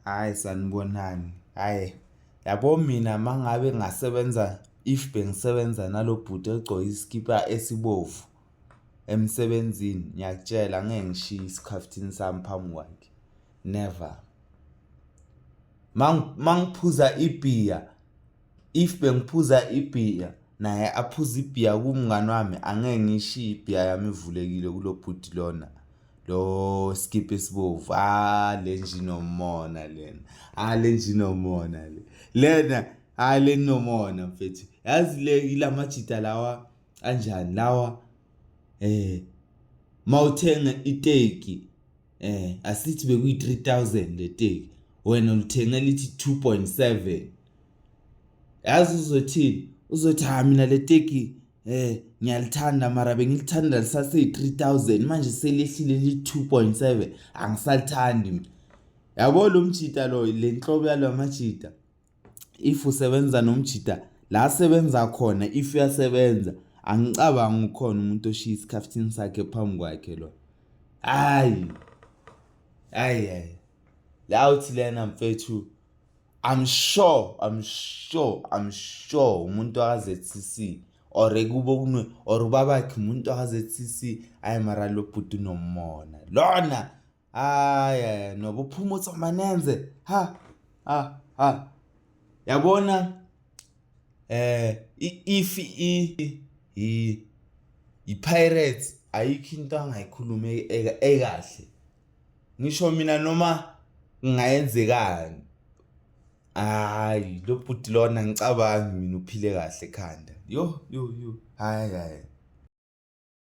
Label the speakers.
Speaker 1: Hayi sanibonani. Hayi yabo mina mangabe ngasebenza if bengisebenza nalo bhuti egcoka isikipa esibovu emsebenzini ngiyakutshela ngeke ngishiye isikhaftini sami phambi kwakhe. Never. Mangiphuza ibhiya, if bengiphuza ibhiya naye aphuza ibhiya kumngani wami angeke ngishiye ibhiya yami ivulekile kulo bhuti lona. Lo skipa esibovu le nje inomona lena le nje inomona lena le inomona mfethu yazi le ilamajita lawa kanjani lawa mawuthenga iteki asithi bekuyi 3000 le teki wena ulithenga lithi 2.7 yazi uzothini uzothi mina le teki ngiyalithanda mara bengilithanda lisase 3000 manje selehlile li 2.7 angisalithandi mina. Yabo lo mjita lo le nhlobo yalo majita if usebenza nomjita la sebenza khona if uyasebenza angicabangi ukhona umuntu oshiya isikhaftini sakhe phambi kwakhe lo. Hayi la uthi lena mfethu I'm sure umuntu akaZCC or kubo kunwe or babakhe umuntu akaZCC ayi mara lo bhuti nomona lona nobuphumutho manenze yabona if i-pirates ayikho into angayikhuluma ekahle ngisho mina noma ngayenzekani lo bhuti lona ngicabangi mina uphile kahle ekhanda yo hayi